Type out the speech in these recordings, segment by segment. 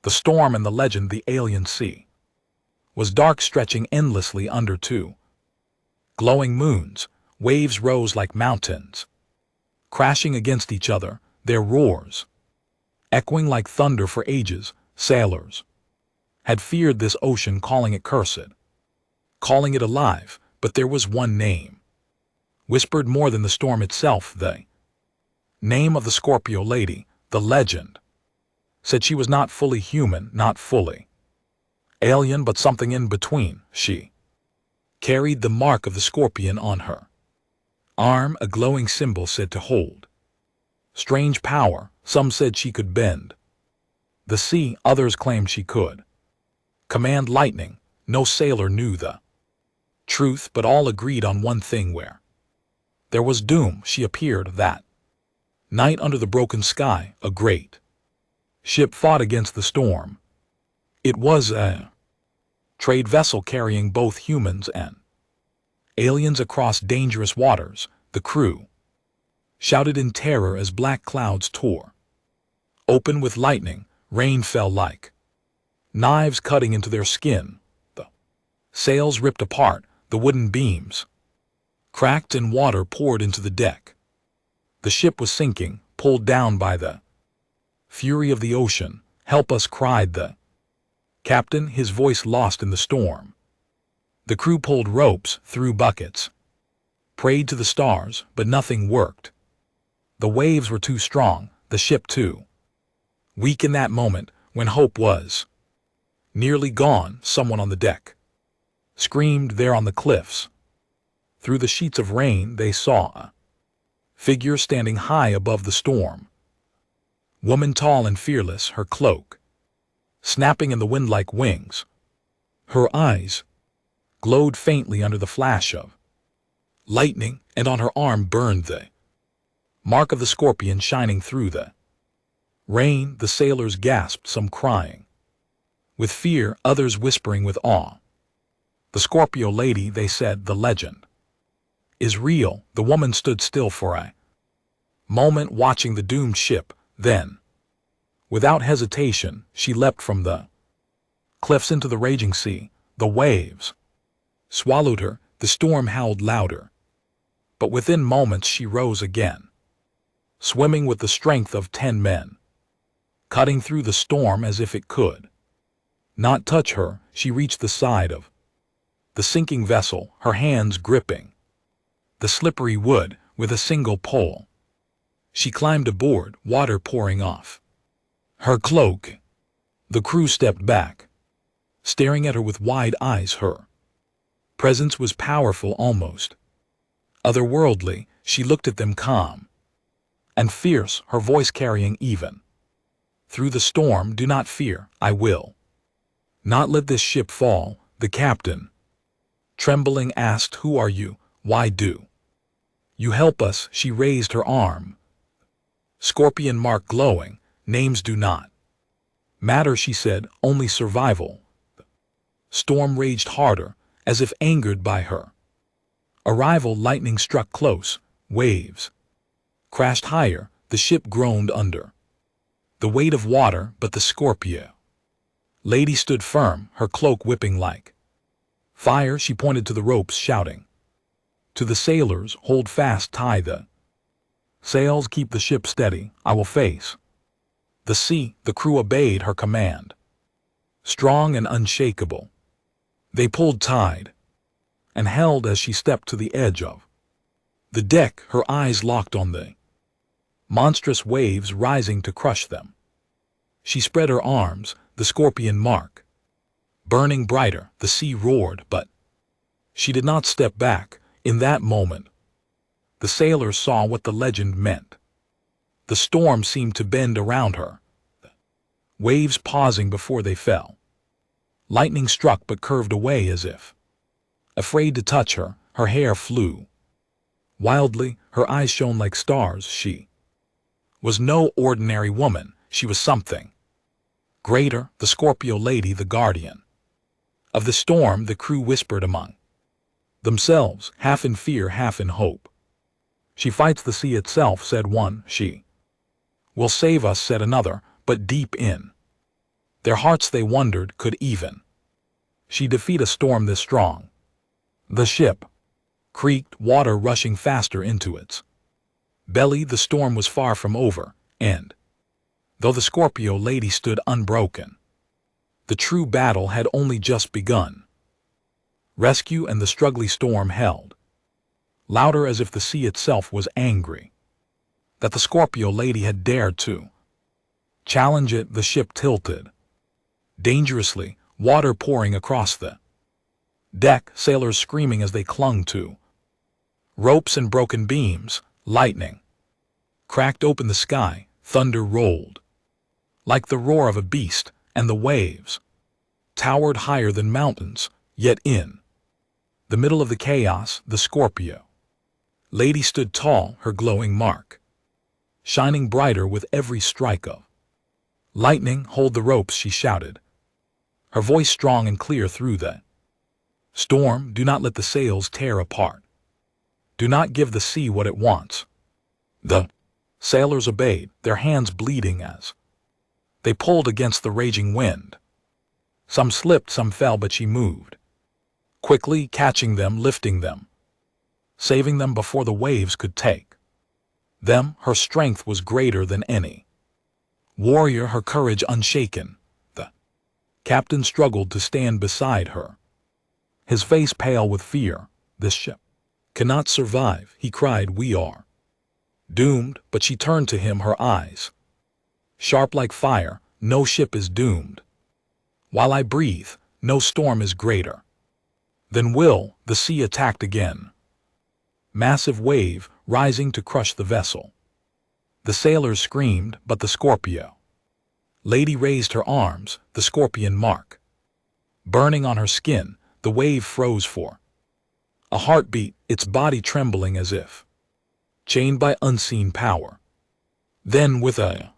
The storm and the legend, the alien sea, was dark, stretching endlessly under two glowing moons. Waves rose like mountains, crashing against each other, their roars echoing like thunder for ages. Sailors had feared this ocean, calling it cursed, calling it alive, but there was one name, whispered more than the storm itself, the name of the Scorpio Lady. The legend said she was not fully human, not fully alien, but something in between. She carried the mark of the scorpion on her arm, a glowing symbol said to hold strange power. Some said she could bend the sea, others claimed she could command lightning. No sailor knew the truth, but all agreed on one thing: where there was doom, she appeared that night under the broken sky. A great ship fought against the storm. It was a trade vessel carrying both humans and aliens across dangerous waters. The crew shouted in terror as black clouds tore open with lightning. Rain fell like knives, cutting into their skin. The sails ripped apart, the wooden beams cracked, and water poured into the deck. The ship was sinking, pulled down by the fury of the ocean. "Help us," cried the captain, his voice lost in the storm. The crew pulled ropes, threw buckets, prayed to the stars, but nothing worked. The waves were too strong, the ship too weak. In that moment, when hope was nearly gone, someone on the deck screamed. There on the cliffs, through the sheets of rain, they saw a figure standing high above the storm. Woman, tall and fearless, her cloak snapping in the wind like wings. Her eyes glowed faintly under the flash of lightning, and on her arm burned the mark of the scorpion shining through the rain. The sailors gasped, some crying with fear, others whispering with awe. "The Scorpio Lady," they said, "the legend is real." The woman stood still for a moment, watching the doomed ship. Then, without hesitation, she leapt from the cliffs into the raging sea. The waves swallowed her, the storm howled louder. But within moments she rose again, swimming with the strength of 10 men, cutting through the storm as if it could not touch her. She reached the side of the sinking vessel, her hands gripping the slippery wood. With a single pull, she climbed aboard, water pouring off her cloak. The crew stepped back, staring at her with wide eyes. Her presence was powerful, almost otherworldly. She looked at them, calm and fierce, her voice carrying even through the storm. "Do not fear, I will not let this ship fall." The captain, trembling, asked, "Who are you? Why do you help us?" She raised her arm, scorpion mark glowing. "Names do not matter," she said, "only survival." The storm raged harder, as if angered by her arrival. Lightning struck close, waves crashed higher, the ship groaned under the weight of water. But the Scorpio Lady stood firm, her cloak whipping like fire. She pointed to the ropes, shouting to the sailors, "Hold fast, tie the sails, keep the ship steady. I will face the sea." The crew obeyed her command, strong and unshakable. They pulled, tied, and held as she stepped to the edge of the deck, her eyes locked on the monstrous waves rising to crush them. She spread her arms, the scorpion mark burning brighter. The sea roared, but she did not step back. In that moment, the sailors saw what the legend meant. The storm seemed to bend around her, waves pausing before they fell. Lightning struck but curved away as if afraid to touch her. Her hair flew wildly, her eyes shone like stars. She was no ordinary woman, she was something greater, the Scorpio Lady, the guardian of the storm. The crew whispered among themselves, half in fear, half in hope. "She fights the sea itself," said one. "She will save us," said another. But deep in Their hearts, they wondered, could even she defeat a storm this strong? The ship creaked, water rushing faster into its belly. The storm was far from over, and though the Scorpio lady stood unbroken, the true battle had only just begun. Rescue and the struggling storm held louder, as if the sea itself was angry that the Scorpio lady had dared to challenge it. The ship tilted dangerously, water pouring across the deck, sailors screaming as they clung to ropes and broken beams. Lightning cracked open the sky, thunder rolled like the roar of a beast, and the waves towered higher than mountains. Yet in the middle of the chaos, the Scorpio lady stood tall, her glowing mark shining brighter with every strike of lightning. Hold the ropes, she shouted, her voice strong and clear through the storm. Do not let the sails tear apart. Do not give the sea what it wants. The sailors obeyed, their hands bleeding as they pulled against the raging wind. Some slipped, some fell, but she moved quickly, catching them, lifting them, saving them before the waves could take them. Her strength was greater than any warrior, her courage unshaken. The captain struggled to stand beside her, his face pale with fear. This ship cannot survive, he cried. We are doomed. But she turned to him, her eyes sharp like fire. No ship is doomed. While I breathe, no storm is greater than will. The sea attacked again, massive wave rising to crush the vessel. The sailors screamed, but the Scorpio lady raised her arms, the scorpion mark burning on her skin. The wave froze for a heartbeat, its body trembling as if chained by unseen power. Then, with a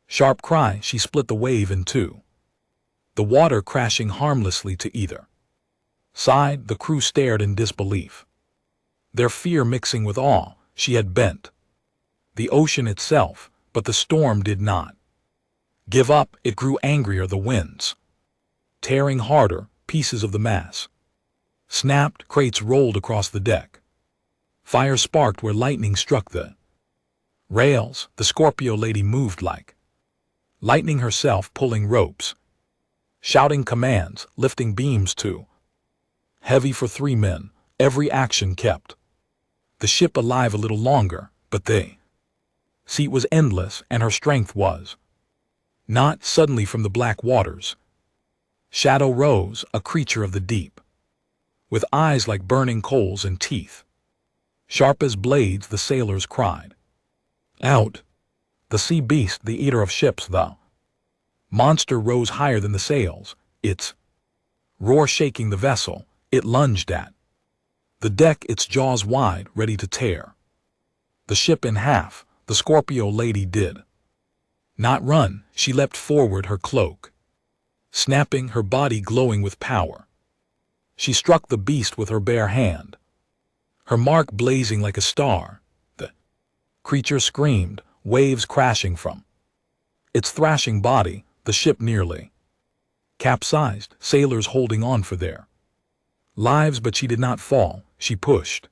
sharp cry, she split the wave in two, the water crashing harmlessly to either side. The crew stared in disbelief, their fear mixing with awe. She had bent the ocean itself, but the storm did not give up. It grew angrier, the winds tearing harder. Pieces of the mass snapped, crates rolled across the deck. Fire sparked where lightning struck the rails. The Scorpio lady moved like lightning herself, pulling ropes, shouting commands, lifting beams too heavy for 3 men. Every action kept the ship alive a little longer, but the sea was endless, and her strength was not. Suddenly from the black waters, shadow rose, a creature of the deep, with eyes like burning coals and teeth sharp as blades. The sailors cried out. The sea beast, the eater of ships. The monster rose higher than the sails, its roar shaking the vessel. It lunged at the deck, its jaws wide, ready to tear the ship in half. The Scorpio lady did not run. She leapt forward, her cloak snapping, her body glowing with power. She struck the beast with her bare hand, her mark blazing like a star. The creature screamed, waves crashing from its thrashing body. The ship nearly capsized, sailors holding on for their lives, but she did not fall. She pushed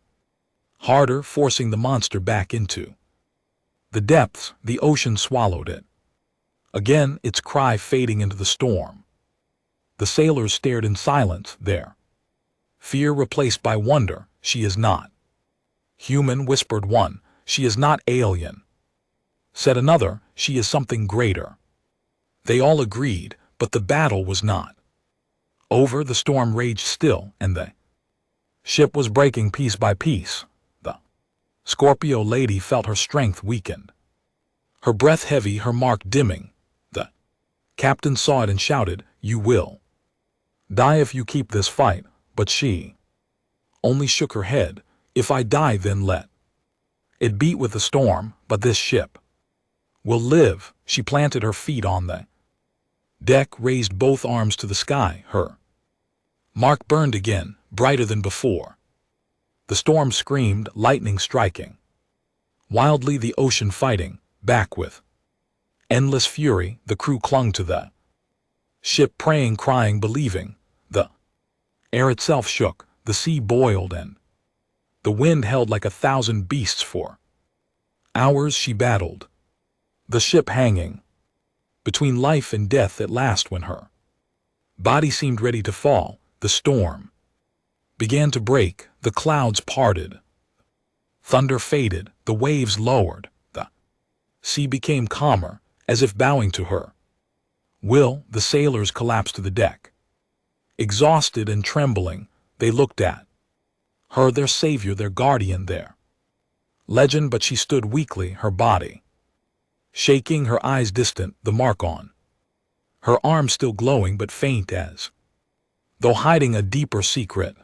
harder, forcing the monster back into the depths. The ocean swallowed it again, its cry fading into the storm. The sailors stared in silence, their fear replaced by wonder. She is not human, whispered one. She is not alien, said another. She is something greater. They all agreed, but the battle was not over. The storm raged still, and the ship was breaking piece by piece. The Scorpio lady felt her strength weakened, her breath heavy, her mark dimming. The captain saw it and shouted, "You will die if you keep this fight." But she only shook her head. "If I die, then let it beat with the storm, but this ship will live." She planted her feet on the deck, raised both arms to the sky. Her mark burned again, brighter than before. The storm screamed, lightning striking wildly, the ocean fighting back with endless fury. The crew clung to the Ship praying, crying, believing. The air itself shook, the sea boiled, and the wind held like 1,000 beasts for hours she battled, the ship hanging between life and death at last. When her body seemed ready to fall, the storm began to break, the clouds parted, thunder faded, the waves lowered, the sea became calmer, as if bowing to her will. The sailors collapsed to the deck. Exhausted and trembling, they looked at her, their savior, their guardian, their legend. But she stood weakly, her body shaking, her eyes distant, the mark on her arm still glowing but faint, as though hiding a deeper secret.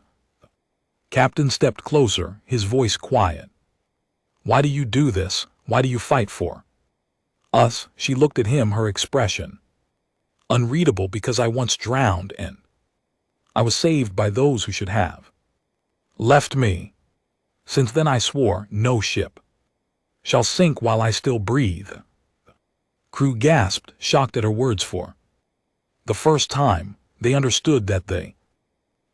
Captain stepped closer, his voice quiet. "Why do you do this? Why do you fight for us?" She looked at him, her expression unreadable. "Because I once drowned, and I was saved by those who should have left me. Since then I swore no ship shall sink while I still breathe." Crew gasped, shocked at her words. For the first time, they understood that the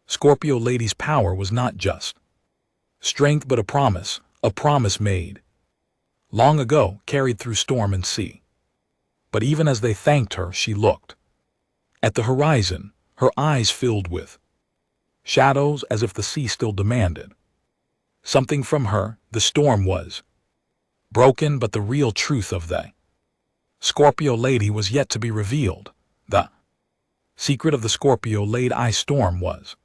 Scorpio lady's power was not just strength but a promise made long ago, carried through storm and sea. But even as they thanked her, she looked at the horizon, her eyes filled with shadows, as if the sea still demanded something from her. The storm was broken, but the real truth of the Scorpio lady was yet to be revealed. The secret of the Scorpio lady storm was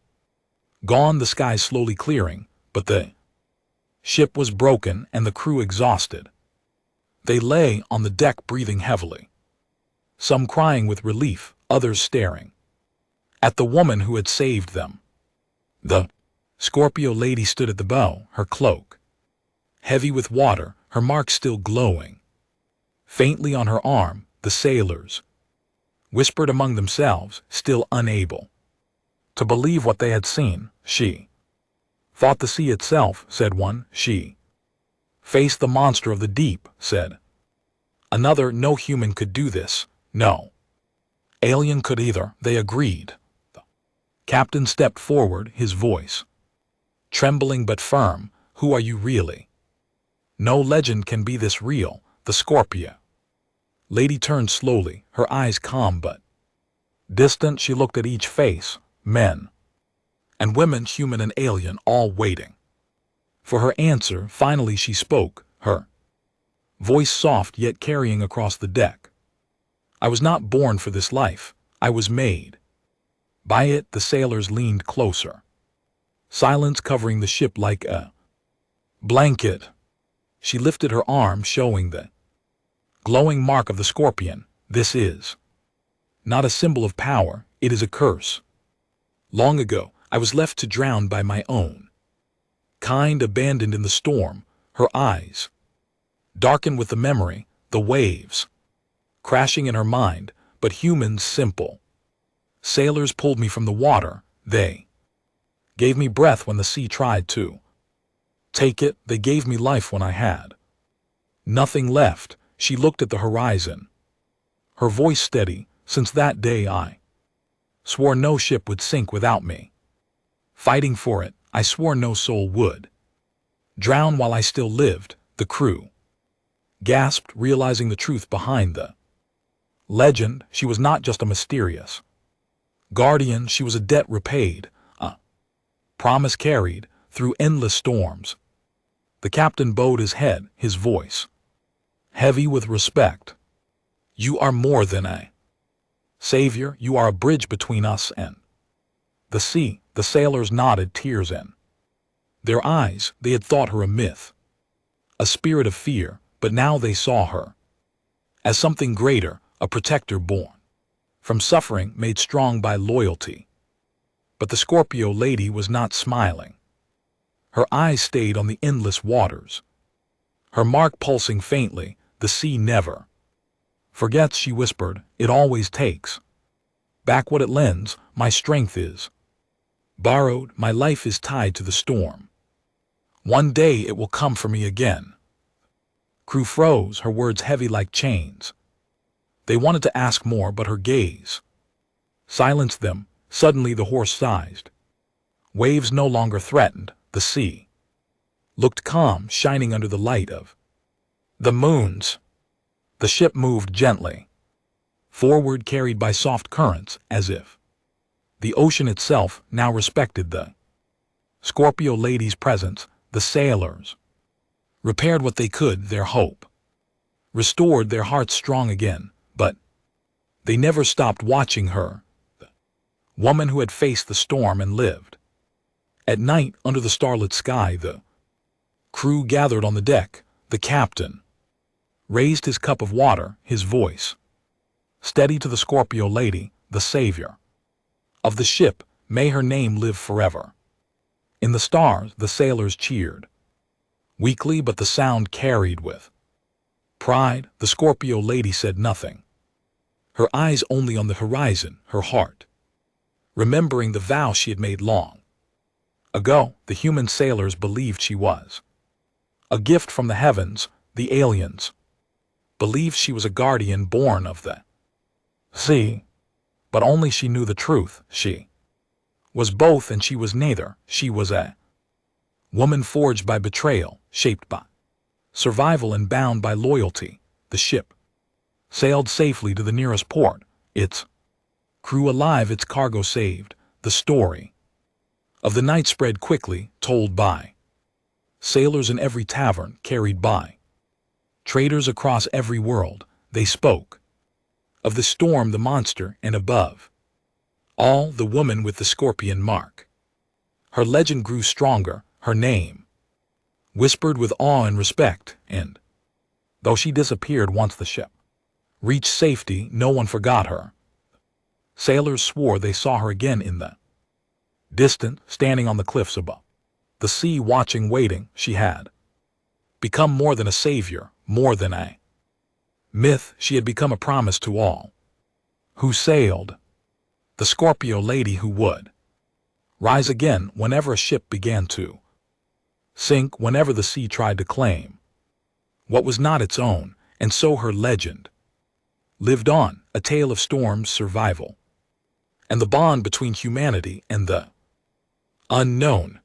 gone, the skies slowly clearing, but the ship was broken and the crew exhausted. They lay on the deck breathing heavily, some crying with relief, others staring at the woman who had saved them. The Scorpio lady stood at the bow, her cloak heavy with water, her mark still glowing faintly on her arm. The sailors whispered among themselves, still unable to believe what they had seen. "She fought the sea itself," said one. "She faced the monster of the deep," said another. "No human could do this. No alien could either," they agreed. The captain stepped forward, his voice trembling but firm. "Who are you really? No legend can be this real." The Scorpio lady turned slowly, her eyes calm but distant. She looked at each face, men and women, human and alien, all waiting for her answer. Finally she spoke, her voice soft yet carrying across the deck. "I was not born for this life. I was made by it." The sailors leaned closer, silence covering the ship like a blanket. She lifted her arm, showing the glowing mark of the scorpion. "This is not a symbol of power, it is a curse. Long ago, I was left to drown by my own kind, abandoned in the storm." Her eyes darkened with the memory, the waves crashing in her mind. "But humans, simple sailors, pulled me from the water. They gave me breath when the sea tried to take it. They gave me life when I had nothing left." She looked at the horizon, her voice steady. "Since that day I swore no ship would sink without me. Fighting for it, I swore no soul would drown while I still lived." The crew gasped, realizing the truth behind the legend. She was not just a mysterious guardian, she was a debt repaid, a promise carried through endless storms. The captain bowed his head, his voice heavy with respect. "You are more than a savior, you are a bridge between us and the sea." The sailors nodded, tears in their eyes. They had thought her a myth, a spirit of fear, but now they saw her as something greater, a protector born from suffering, made strong by loyalty. But the Scorpio lady was not smiling. Her eyes stayed on the endless waters, her mark pulsing faintly. "The sea never forgets," she whispered. "It always takes back what it lends. My strength is borrowed, my life is tied to the storm. One day it will come for me again." Crew froze, her words heavy like chains. They wanted to ask more, but her gaze silenced them. Suddenly the horse sized. Waves no longer threatened. The sea looked calm, shining under the light of the moons. The ship moved gently forward, carried by soft currents, as if the ocean itself now respected the Scorpio lady's presence. The sailors repaired what they could, their hope restored, their hearts strong again, but they never stopped watching her, the woman who had faced the storm and lived. At night, under the starlit sky, the crew gathered on the deck. The captain raised his cup of water, his voice steady to the Scorpio lady, the savior of the ship. May her name live forever. In the stars, the sailors cheered, weakly, but the sound carried with pride. The Scorpio lady said nothing, her eyes only on the horizon, her heart remembering the vow she had made long ago. The human sailors believed she was a gift from the heavens. The aliens believed she was a guardian born of the sea. But only she knew the truth. She was both and she was neither. She was a woman forged by betrayal, shaped by survival and bound by loyalty. The ship sailed safely to the nearest port, its crew alive, its cargo saved. The story of the night spread quickly, told by sailors in every tavern, carried by traders across every world. They spoke of the storm, the monster, and above all, the woman with the scorpion mark. Her legend grew stronger, her name whispered with awe and respect, and though she disappeared once the ship reached safety, no one forgot her. Sailors swore they saw her again in the distant, standing on the cliffs above the sea, watching, waiting. She had become more than a savior, more than a myth. She had become a promise to all who sailed. The Scorpio lady who would rise again whenever a ship began to sink, whenever the sea tried to claim what was not its own. And so her legend lived on, a tale of storms, survival, and the bond between humanity and the unknown.